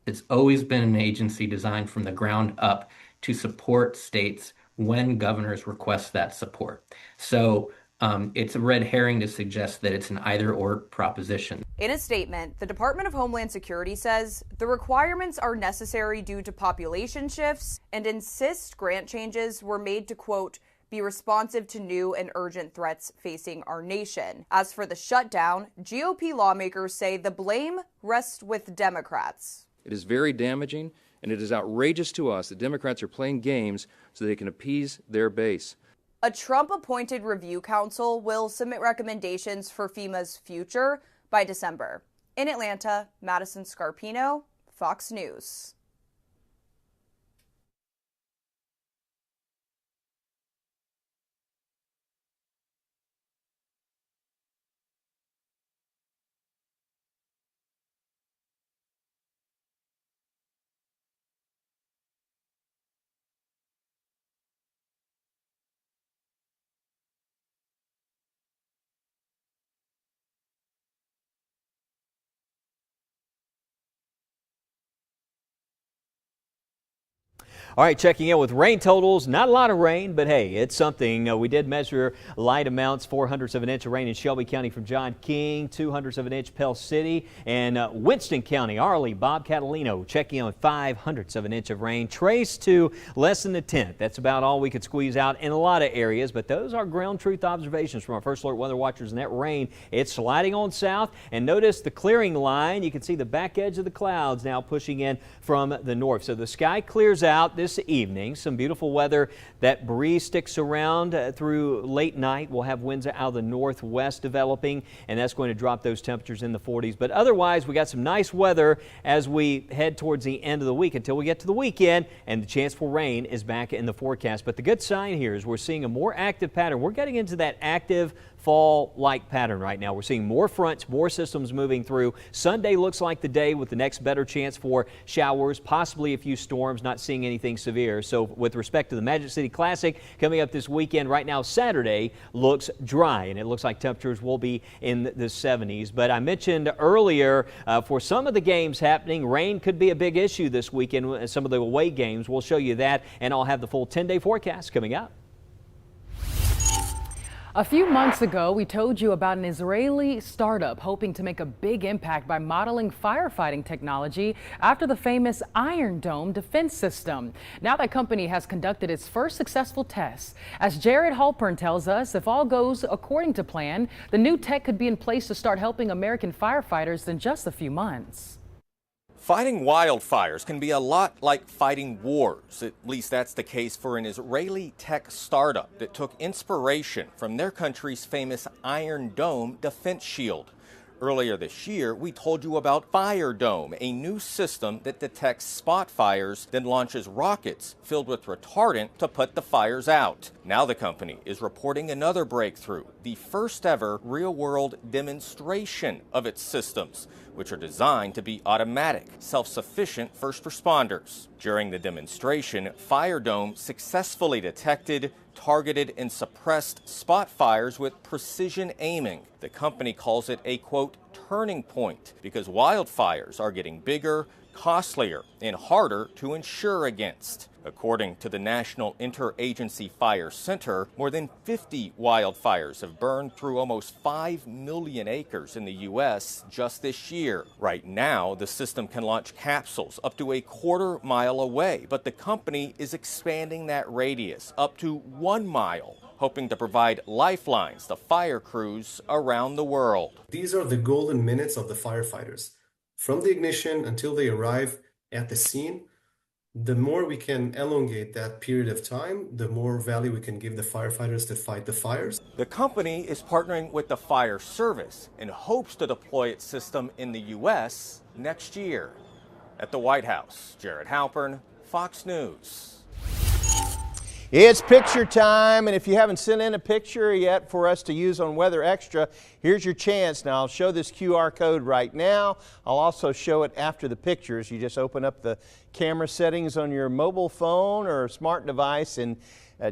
It's always been an agency designed from the ground up to support states when governors request that support. So it's a red herring to suggest that it's an either or proposition. In a statement, the Department of Homeland Security says the requirements are necessary due to population shifts and insists grant changes were made to, quote, be responsive to new and urgent threats facing our nation. As for the shutdown, GOP lawmakers say the blame rests with Democrats. It is very damaging, and it is outrageous to us that Democrats are playing games so they can appease their base. A Trump-appointed review council will submit recommendations for FEMA's future by December. In Atlanta, Madison Scarpino, Fox News. All right, checking in with rain totals. Not a lot of rain, but hey, it's something. We did measure light amounts, 4/100 of an inch of rain in Shelby County from John King, 2/100 of an inch Pell City, and Winston County, Arley, Bob Catalino checking in with 5/100 of an inch of rain. Trace to less than a tenth. That's about all we could squeeze out in a lot of areas, but those are ground truth observations from our First Alert weather watchers. And that rain, it's sliding on south. And notice the clearing line. You can see the back edge of the clouds now pushing in from the north. So the sky clears out this evening. Some beautiful weather. That breeze sticks around through late night. We'll have winds out of the northwest developing, and that's going to drop those temperatures in the 40s. But otherwise, we got some nice weather as we head towards the end of the week until we get to the weekend, and the chance for rain is back in the forecast. But the good sign here is we're seeing a more active pattern. We're getting into that active fall-like pattern right now. We're seeing more fronts, more systems moving through. Sunday looks like the day with the next better chance for showers, possibly a few storms, not seeing anything severe. So with respect to the Magic City Classic coming up this weekend, right now Saturday looks dry, and it looks like temperatures will be in the 70s. But I mentioned earlier for some of the games happening, rain could be a big issue this weekend. Some of the away games, we'll show you that, and I'll have the full 10-day forecast coming up. A few months ago, we told you about an Israeli startup hoping to make a big impact by modeling firefighting technology after the famous Iron Dome defense system. Now that company has conducted its first successful tests. As Jared Halpern tells us, if all goes according to plan, the new tech could be in place to start helping American firefighters in just a few months. Fighting wildfires can be a lot like fighting wars. At least that's the case for an Israeli tech startup that took inspiration from their country's famous Iron Dome defense shield. Earlier this year, we told you about Fire Dome, a new system that detects spot fires, then launches rockets filled with retardant to put the fires out. Now the company is reporting another breakthrough, the first ever real-world demonstration of its systems, which are designed to be automatic, self-sufficient first responders. During the demonstration, Fire Dome successfully detected, targeted, and suppressed spot fires with precision aiming. The company calls it a, quote, turning point because wildfires are getting bigger, costlier, and harder to insure against. According to the National Interagency Fire Center, more than 50 wildfires have burned through almost 5 million acres in the U.S. just this year. Right now, the system can launch capsules up to a quarter-mile away, but the company is expanding that radius up to 1 mile, hoping to provide lifelines to fire crews around the world. These are the golden minutes of the firefighters. From the ignition until they arrive at the scene, the more we can elongate that period of time, the more value we can give the firefighters to fight the fires. The company is partnering with the Fire Service and hopes to deploy its system in the U.S. next year. At the White House, Jared Halpern, Fox News. It's picture time, and if you haven't sent in a picture yet for us to use on Weather Extra, here's your chance. Now, I'll show this QR code right now. I'll also show it after the pictures. You just open up the camera settings on your mobile phone or smart device and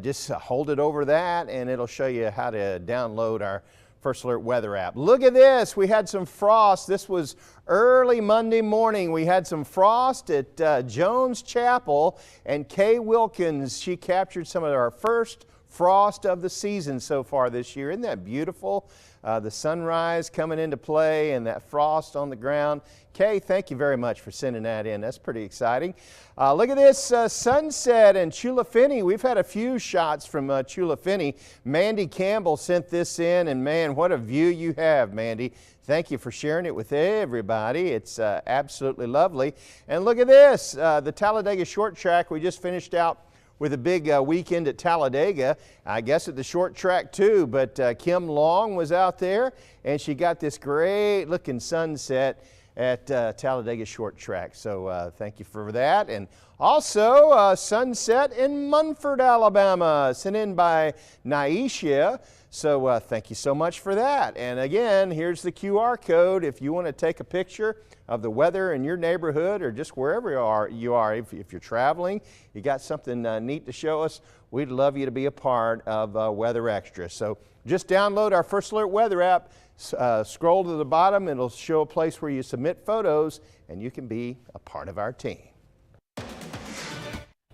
just hold it over that, and it'll show you how to download our First Alert weather app. Look at this. We had some frost. This was early Monday morning. We had some frost at Jones Chapel, and Kay Wilkins, she captured some of our first frost of the season so far this year. Isn't that beautiful? The sunrise coming into play and that frost on the ground. Kay, thank you very much for sending that in. That's pretty exciting. Look at this sunset in Chula Finney. We've had a few shots from Chula Finney. Mandy Campbell sent this in, and man, what a view you have, Mandy. Thank you for sharing it with everybody. It's absolutely lovely. And look at this, the Talladega Short Track. We just finished out with a big weekend at Talladega, I guess at the short track too, but Kim Long was out there and she got this great looking sunset at Talladega Short Track. So thank you for that. And also sunset in Munford, Alabama, sent in by Naisha. So thank you so much for that. And again, here's the QR code if you want to take a picture of the weather in your neighborhood or just wherever you are. If you're traveling, you got something neat to show us, we'd love you to be a part of Weather Extra. So just download our First Alert weather app, scroll to the bottom, and it'll show a place where you submit photos and you can be a part of our team.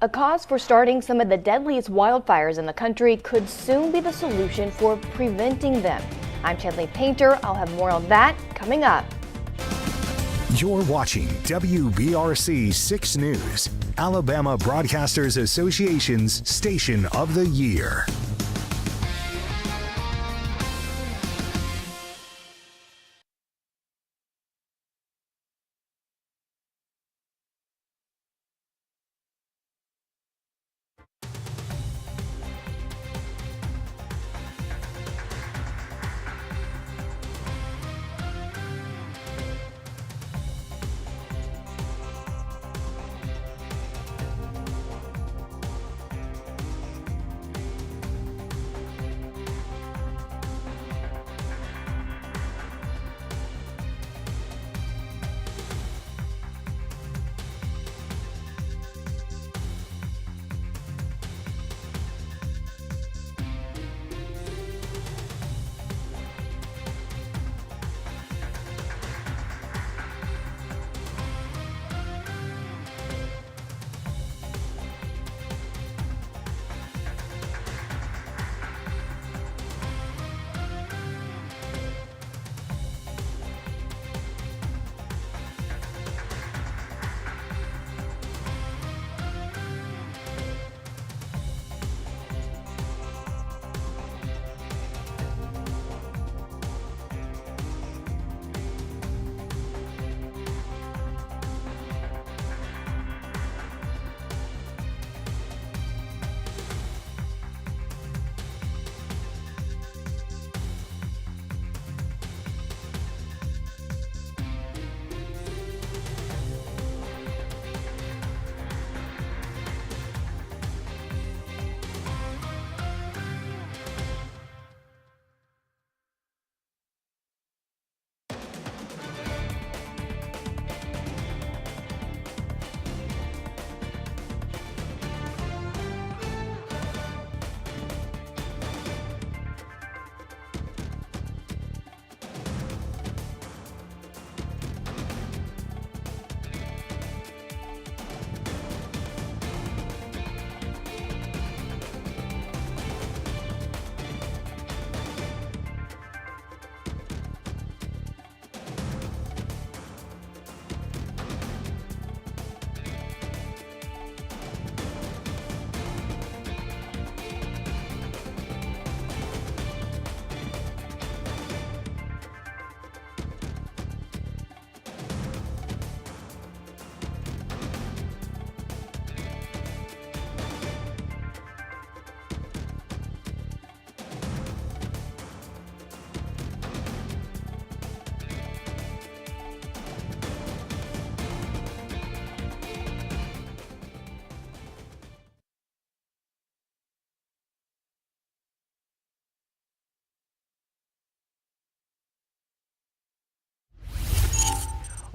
A cause for starting some of the deadliest wildfires in the country could soon be the solution for preventing them. I'm Chadley Painter. I'll have more on that coming up. You're watching WBRC 6 News, Alabama Broadcasters Association's Station of the Year.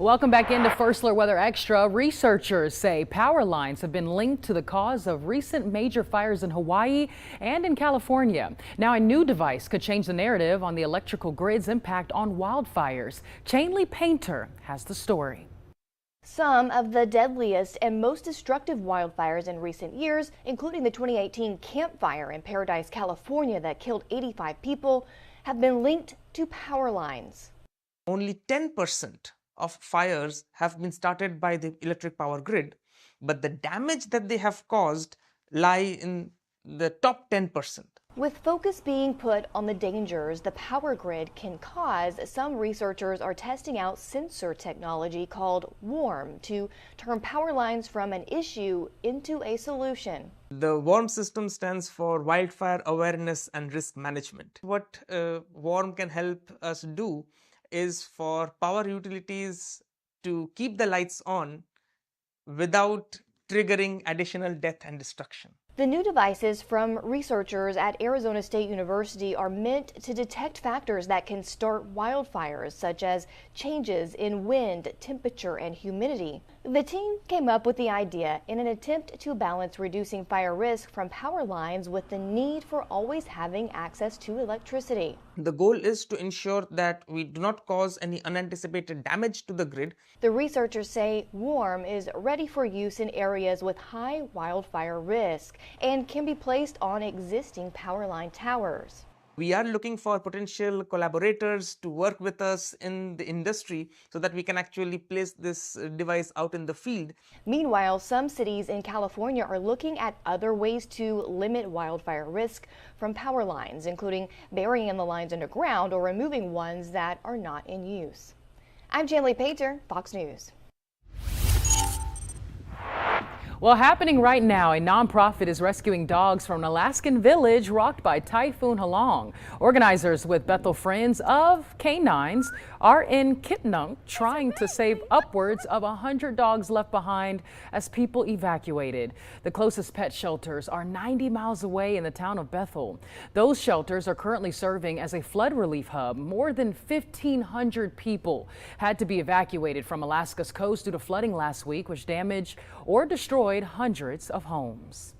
Welcome back into First Alert Weather Extra. Researchers say power lines have been linked to the cause of recent major fires in Hawaii and in California. Now, a new device could change the narrative on the electrical grid's impact on wildfires. Chainley Painter has the story. Some of the deadliest and most destructive wildfires in recent years, including the 2018 Camp Fire in Paradise, California that killed 85 people, have been linked to power lines. Only 10% of fires have been started by the electric power grid, but the damage that they have caused lie in the top 10%. With focus being put on the dangers the power grid can cause, some researchers are testing out sensor technology called WARM to turn power lines from an issue into a solution. The WARM system stands for Wildfire Awareness and Risk Management. What WARM can help us do is for power utilities to keep the lights on without triggering additional death and destruction. The new devices from researchers at Arizona State University are meant to detect factors that can start wildfires, such as changes in wind, temperature, and humidity. The team came up with the idea in an attempt to balance reducing fire risk from power lines with the need for always having access to electricity. The goal is to ensure that we do not cause any unanticipated damage to the grid. The researchers say WARM is ready for use in areas with high wildfire risk and can be placed on existing power line towers. We are looking for potential collaborators to work with us in the industry so that we can actually place this device out in the field. Meanwhile, some cities in California are looking at other ways to limit wildfire risk from power lines, including burying the lines underground or removing ones that are not in use. I'm Chainley Painter, Fox News. Well, happening right now, a nonprofit is rescuing dogs from an Alaskan village rocked by Typhoon Halong. Organizers with Bethel Friends of Canines are in Kitnunk trying to save upwards of 100 dogs left behind as people evacuated. The closest pet shelters are 90 miles away in the town of Bethel. Those shelters are currently serving as a flood relief hub. More than 1,500 people had to be evacuated from Alaska's coast due to flooding last week, which damaged or destroyed hundreds of homes.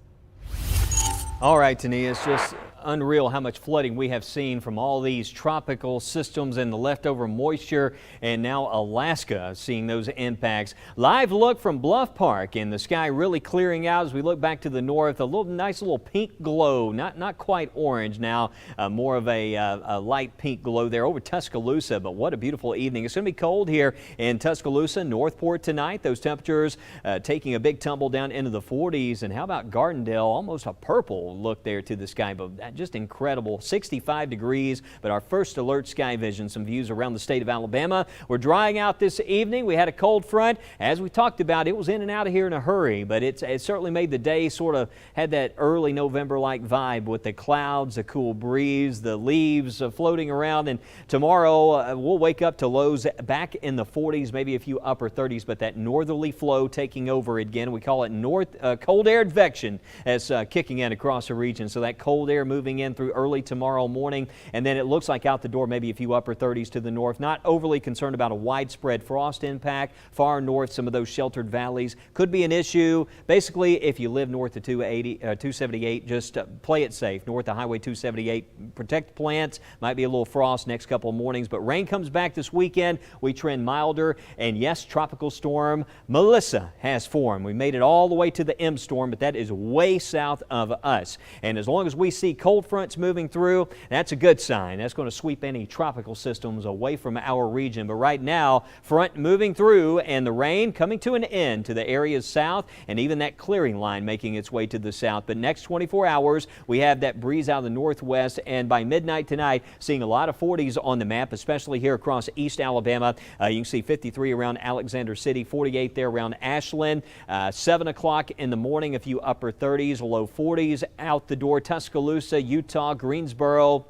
All right, Tania, it's just unreal how much flooding we have seen from all these tropical systems and the leftover moisture, and now Alaska seeing those impacts. Live look from Bluff Park, and the sky really clearing out as we look back to the north. A nice little pink glow, not quite orange now, more of a light pink glow there over Tuscaloosa. But what a beautiful evening. It's going to be cold here in Tuscaloosa, Northport tonight. Those temperatures taking a big tumble down into the 40s. And how about Gardendale? Almost a purple look there to the sky, but just incredible. 65 degrees, but our first alert sky vision, some views around the state of Alabama. We're drying out this evening. We had a cold front. As we talked about, it was in and out of here in a hurry, but it certainly made the day sort of had that early November-like vibe with the clouds, the cool breeze, the leaves floating around. And tomorrow we'll wake up to lows back in the 40s, maybe a few upper 30s, but that northerly flow taking over again. We call it cold air advection as kicking in across the region. So that cold air moving in through early tomorrow morning, and then it looks like out the door maybe a few upper 30s to the north. Not overly concerned about a widespread frost impact. Far north, some of those sheltered valleys could be an issue. Basically, if you live north of 278, just play it safe. North of Highway 278, protect plants. Might be a little frost next couple of mornings, but rain comes back this weekend. We trend milder, and yes, tropical storm Melissa has formed. We made it all the way to the M storm, but that is way south of us. And as long as we see cold fronts moving through, that's a good sign. That's going to sweep any tropical systems away from our region. But right now, front moving through and the rain coming to an end to the areas south, and even that clearing line making its way to the south. But next 24 hours, we have that breeze out of the northwest, and by midnight tonight, seeing a lot of 40s on the map, especially here across East Alabama. You can see 53 around Alexander City, 48 there around AsLIM. 7 o'clock in the morning, a few upper 30s, low 40s out the door. Tuscaloosa, Utah, Greensboro,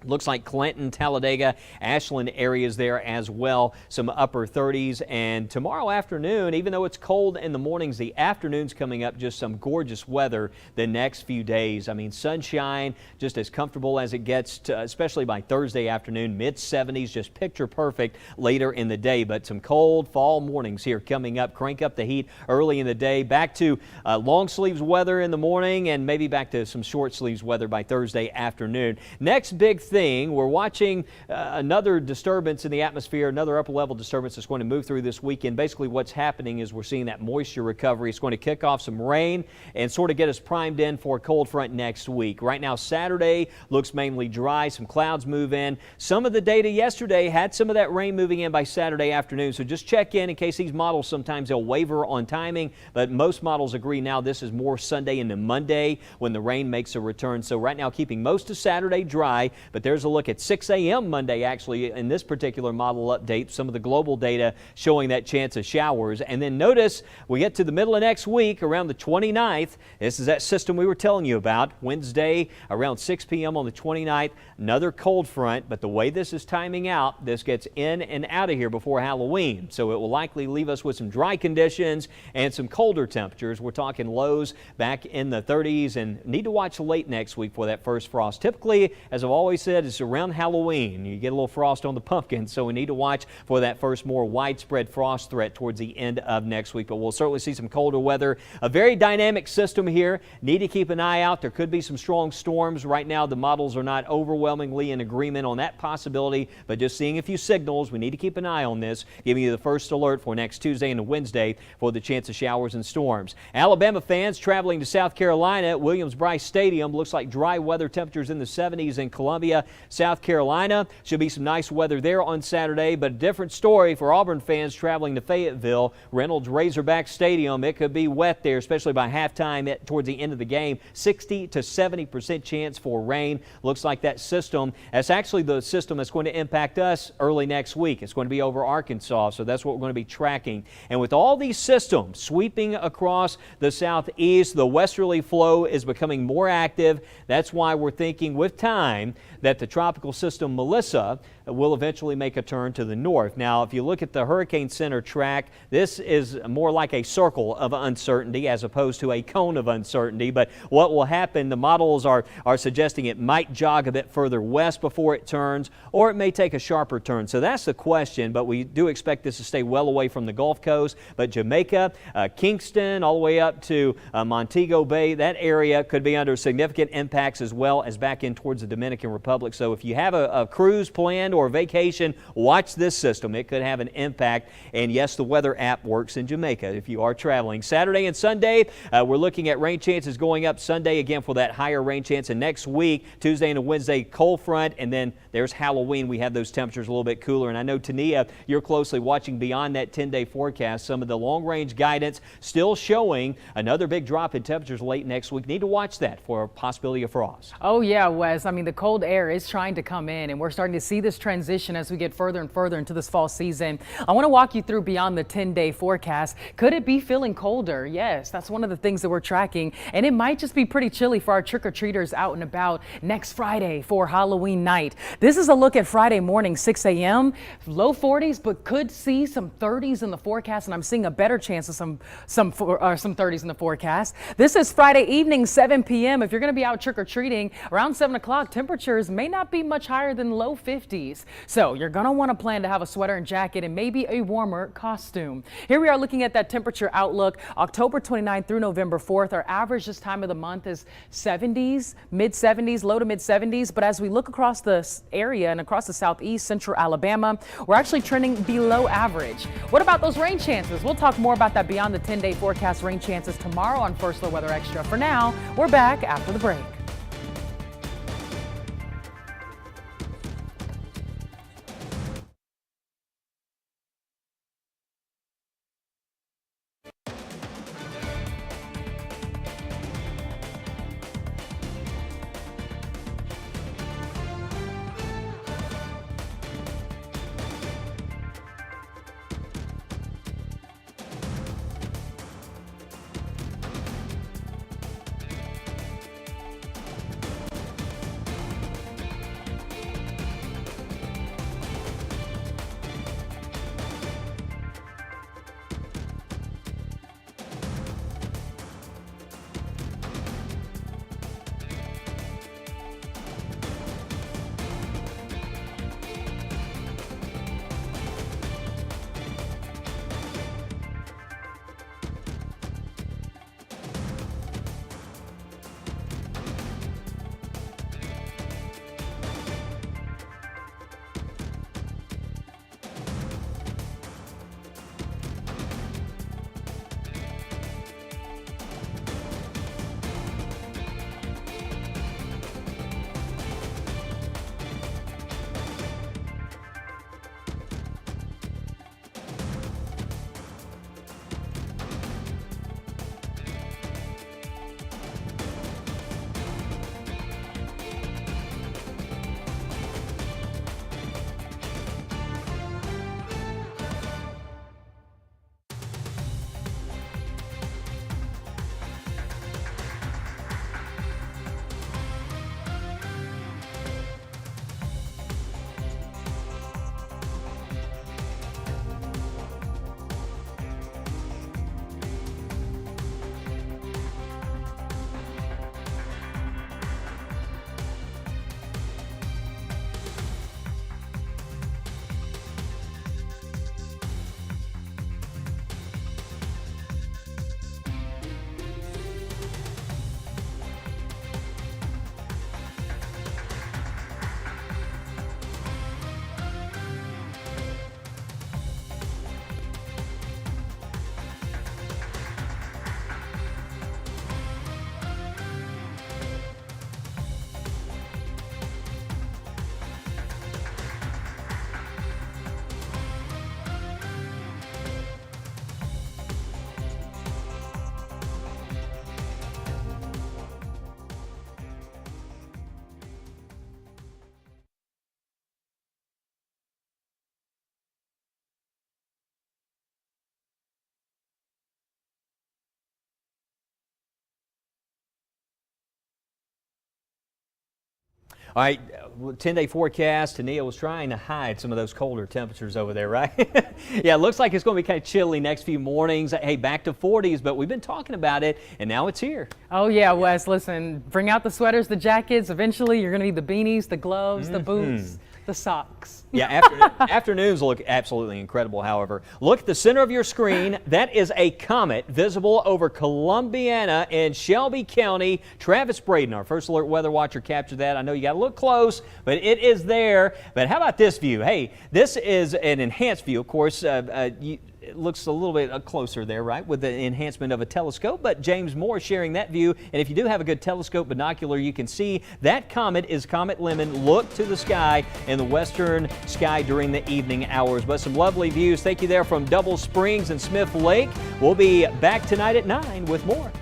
Looks like Clinton, Talladega, Ashland areas there as well. Some upper 30s. And tomorrow afternoon, even though it's cold in the mornings, the afternoon's coming up. Just some gorgeous weather the next few days. I mean, sunshine, just as comfortable as it gets, especially by Thursday afternoon. Mid-70s, just picture perfect later in the day. But some cold fall mornings here coming up. Crank up the heat early in the day. Back to long sleeves weather in the morning, and maybe back to some short sleeves weather by Thursday afternoon. Next big thing, we're watching another disturbance in the atmosphere, another upper level disturbance that's going to move through this weekend. Basically what's happening is we're seeing that moisture recovery. It's going to kick off some rain and sort of get us primed in for a cold front next week. Right now Saturday looks mainly dry, some clouds move in. Some of the data yesterday had some of that rain moving in by Saturday afternoon, so just check in case these models sometimes they'll waver on timing, but most models agree now this is more Sunday into Monday when the rain makes a return. So right now keeping most of Saturday dry, but there's a look at 6 a.m. Monday actually in this particular model update, some of the global data showing that chance of showers. And then notice we get to the middle of next week around the 29th. This is that system we were telling you about. Wednesday around 6 p.m. on the 29th, another cold front, but the way this is timing out, this gets in and out of here before Halloween. So it will likely leave us with some dry conditions and some colder temperatures. We're talking lows back in the 30s, and need to watch late next week for that first frost. Typically, as I've always said, it's around Halloween. You get a little frost on the pumpkin, so we need to watch for that first more widespread frost threat towards the end of next week. But we'll certainly see some colder weather. A very dynamic system here. Need to keep an eye out. There could be some strong storms. Right now, the models are not overwhelmingly in agreement on that possibility, but just seeing a few signals. We need to keep an eye on this, giving you the first alert for next Tuesday and Wednesday for the chance of showers and storms. Alabama fans traveling to South Carolina at Williams-Brice Stadium. Looks like dry weather, temperatures in the 70s in Columbia, South Carolina. Should be some nice weather there on Saturday, but a different story for Auburn fans traveling to Fayetteville. Reynolds Razorback Stadium, it could be wet there, especially by halftime towards the end of the game. 60 to 70% chance for rain. Looks like that system, that's actually the system that's going to impact us early next week. It's going to be over Arkansas, so that's what we're going to be tracking. And with all these systems sweeping across the southeast, the westerly flow is becoming more active. That's why we're thinking with time that the tropical system Melissa will eventually make a turn to the north. Now, if you look at the Hurricane Center track, this is more like a circle of uncertainty as opposed to a cone of uncertainty. But what will happen, the models are suggesting it might jog a bit further west before it turns, or it may take a sharper turn. So that's the question, but we do expect this to stay well away from the Gulf Coast. But Jamaica, Kingston, all the way up to Montego Bay, that area could be under significant impacts as well as back in towards the Dominican Republic. So if you have a cruise planned or a vacation, watch this system. It could have an impact. And yes, the weather app works in Jamaica if you are traveling. Saturday and Sunday, we're looking at rain chances going up. Sunday again for that higher rain chance. And next week, Tuesday and Wednesday, cold front. And then there's Halloween. We have those temperatures a little bit cooler. And I know, Tania, you're closely watching beyond that 10-day forecast. Some of the long-range guidance still showing another big drop in temperatures late next week. Need to watch that for a possibility of frost. Oh, yeah, Wes. I mean, the cold air is trying to come in, and we're starting to see this transition as we get further and further into this fall season. I want to walk you through beyond the 10-day forecast. Could it be feeling colder? Yes, that's one of the things that we're tracking, and it might just be pretty chilly for our trick-or-treaters out and about next Friday for Halloween night. This is a look at Friday morning, 6 a.m. Low 40s, but could see some 30s in the forecast, and I'm seeing a better chance of some 30s in the forecast. This is Friday evening, 7 p.m. If you're going to be out trick-or-treating around 7 o'clock, temperatures may not be much higher than low 50s. So you're going to want to plan to have a sweater and jacket and maybe a warmer costume. Here we are looking at that temperature outlook. October 29th through November 4th. Our average this time of the month is 70s, mid-70s, low to mid-70s. But as we look across the area and across the southeast, central Alabama, we're actually trending below average. What about those rain chances? We'll talk more about that beyond the 10-day forecast rain chances tomorrow on First Alert Weather Extra. For now, we're back after the break. All right, 10-day forecast. Tania was trying to hide some of those colder temperatures over there, right? Yeah, it looks like it's going to be kind of chilly next few mornings. Hey, back to 40s, but we've been talking about it, and now it's here. Oh, yeah, Wes, listen, bring out the sweaters, the jackets. Eventually, you're going to need the beanies, the gloves, the boots, the socks. Yeah, afternoons look absolutely incredible, however. Look at the center of your screen. That is a comet visible over Columbiana in Shelby County. Travis Braden, our First Alert weather watcher, captured that. I know you got to look close, but it is there. But how about this view? Hey, this is an enhanced view, of course. It looks a little bit closer there, right, with the enhancement of a telescope, but James Moore sharing that view. And if you do have a good telescope binocular, you can see that comet is Comet Lemon. Look to the sky in the western sky during the evening hours. But some lovely views. Thank you there from Double Springs and Smith Lake. We'll be back tonight at 9 with more.